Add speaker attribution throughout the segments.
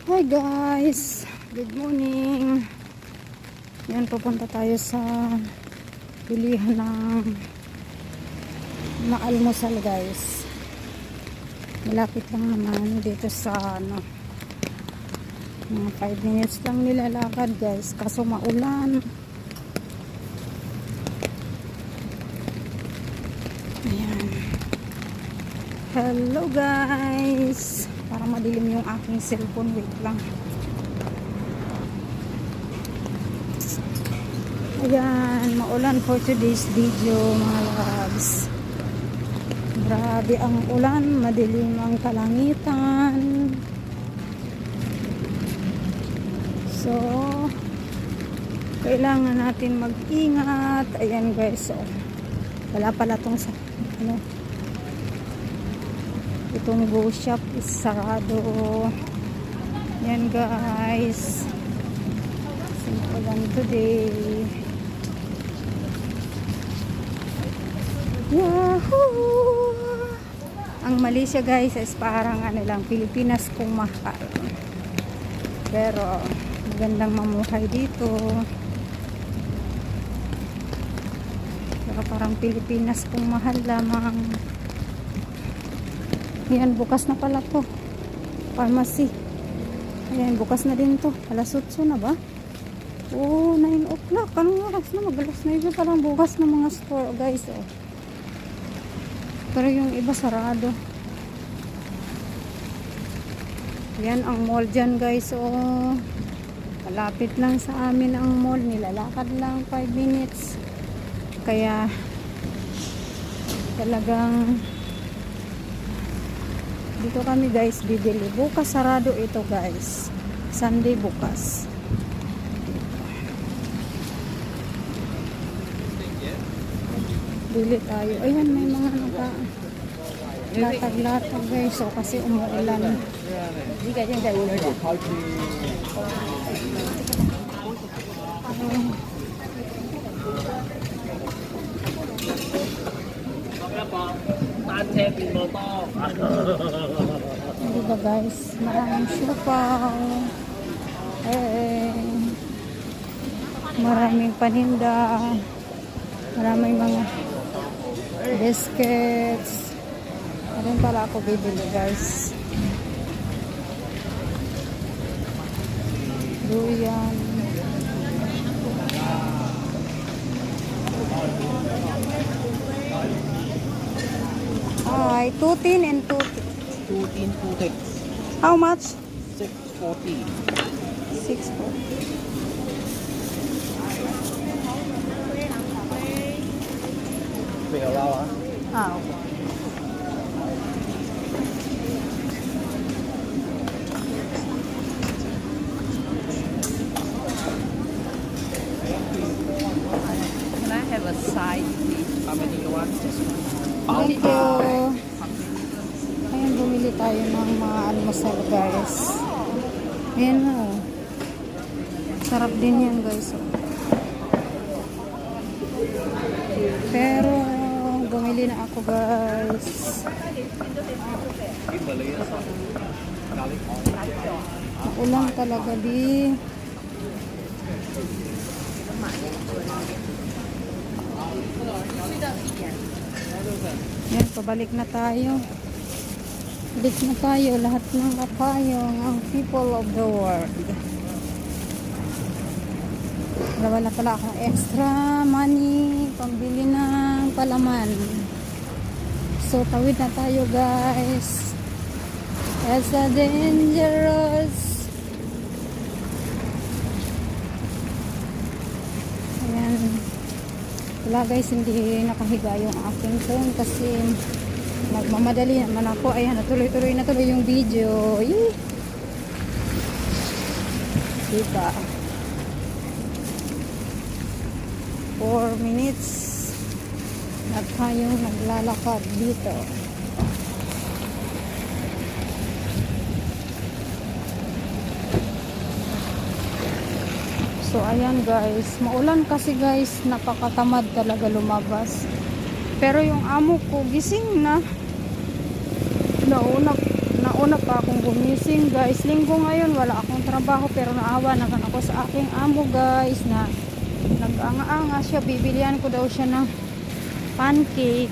Speaker 1: Hi guys, good morning. Yan, pupunta tayo sa bilihan ng maalmusal guys. Malapit lang naman dito sa mga 5 minutes lang nilalakad guys, kaso maulan. Ayan. Hello guys, para madilim yung aking cellphone, wait lang. Ayan, maulan for today's video mga loves. Grabe ang ulan, madilim ang kalangitan. So kailangan natin mag-ingat. Ayan guys, so wala pala tong sa itong go shop is sarado. Yan guys, simple lang today. Yahoo! Ang Malaysia guys is parang lang, Pilipinas kung mahal, pero magandang mamuhay dito. Pero parang Pilipinas kung mahal lamang. Yan, bukas na pala to pharmacy. Ayan, bukas na din to. Alas 8 na ba? Oh, 9 o'clock. Anong oras na? Mag-alas 9 pa lang bukas ng mga store guys. Oh. Pero yung iba sarado. Yan ang mall dyan guys. Oh, malapit lang sa amin ang mall. Nilalakad lang 5 minutes. Kaya talagang dito kami guys bibili. Bukas sarado ito guys. Sunday bukas. Bili tayo. Ayan, may mga latag-latag guys. So kasi umuulan. Hindi ka dyan gawin. Diba guys, maraming sipaw, maraming paninda, maraming mga biscuits. Ayun pala ako bibili guys. Duyan. Hi, 2 and 2.
Speaker 2: 2
Speaker 1: How much?
Speaker 2: 640.
Speaker 1: 640.
Speaker 2: May alaw ah.
Speaker 1: Okay.
Speaker 3: Can I have a side, please?
Speaker 2: How many you want? Just one.
Speaker 1: Thank you. Ayan, bumili tayo ng mga almusal guys. Ayan o. Sarap din yan guys. Pero bumili na ako guys. Ulan talaga di. Yan, pabalik na tayo. Balik na tayo. Lahat ng kapayong ang people of the world. Wala pala akong extra money pambili ng palaman. So tawid na tayo guys. It's a dangerous. Ayan. Wala guys, hindi nakahiga yung aking phone kasi nagmamadali naman ako. Ayan, natuloy-tuloy na tuloy yung video. Yee! Diba? 4 minutes na tayong naglalakad dito. So ayan guys, maulan kasi guys, napakatamad talaga lumabas. Pero yung amo ko gising na. Nauna pa akong gumising guys. Linggo ngayon, wala akong trabaho pero naawa naman ako sa aking amo guys na nag-anga-anga siya. Bibilian ko daw siya ng pancake.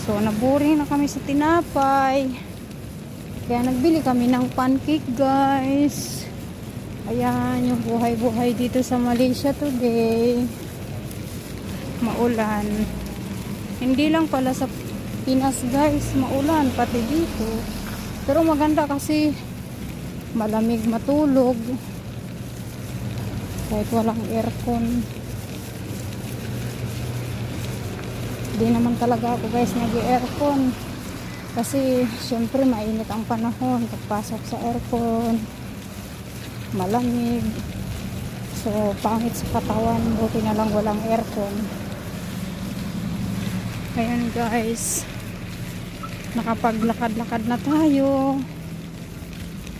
Speaker 1: So naboring na kami sa tinapay. Kaya nagbili kami ng pancake guys. Ayan yung buhay-buhay dito sa Malaysia today. Maulan. Hindi lang pala sa Pinas guys, maulan pati dito. Pero maganda kasi malamig matulog. Kahit walang aircon. Hindi naman talaga ako guys nag-aircon. Kasi syempre mainit ang panahon. Pagpasok sa aircon, malamig. So pangit sa katawan. Buti na lang walang aircon. Ayan guys, nakapaglakad-lakad na tayo,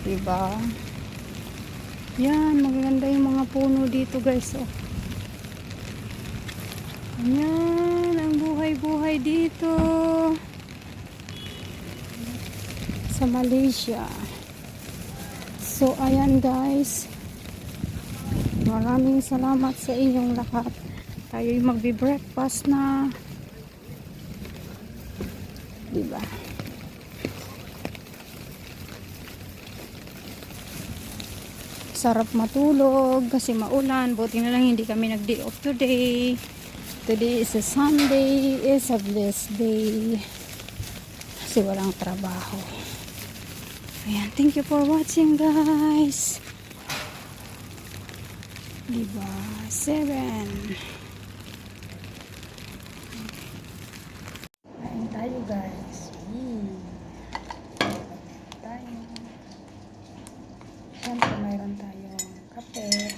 Speaker 1: diba? Yan, maganda yung mga puno dito guys. Oh. Ayan, ang buhay-buhay dito sa Malaysia. So ayan guys, maraming salamat sa inyong lahat. Tayo'y magbe-breakfast na, diba? Sarap matulog kasi maulan. Buti na lang hindi kami nag-day off today. Today is a Sunday, is a blessed day kasi walang trabaho. Ayan, thank you for watching guys. Diba? 7. Ayan tayo guys. Tayo. Siyempre mayroon tayong kape.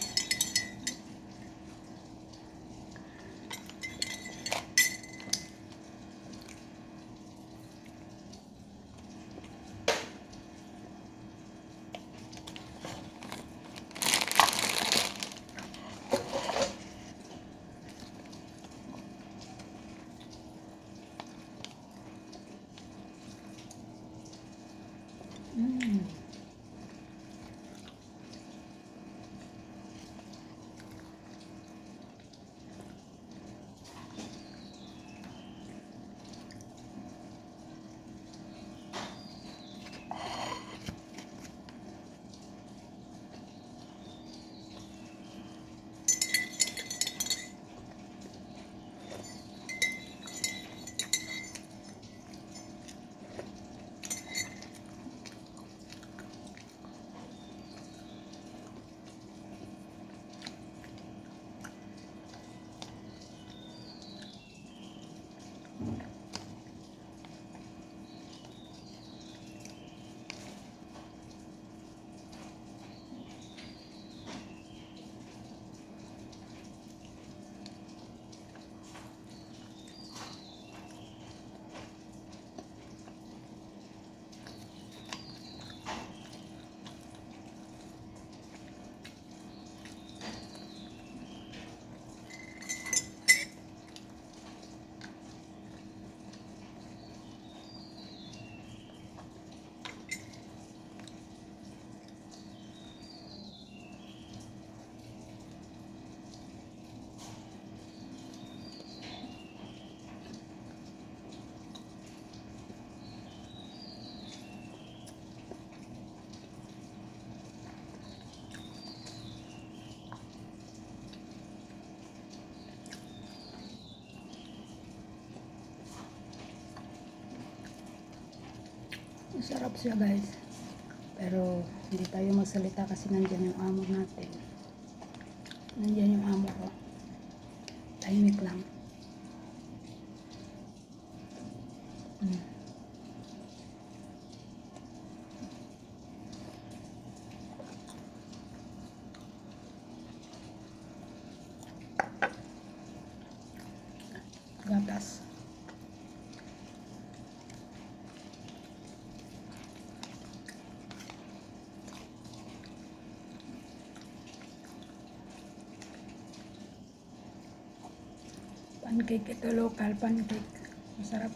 Speaker 1: Masarap siya guys. Pero hindi tayo magsalita kasi nandyan yung amo natin. Nandyan yung amo ko. Tahimik lang. Gatas. Pancake ito, local pancake. Masarap.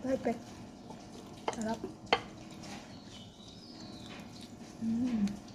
Speaker 1: Perfect. Sarap. Mm.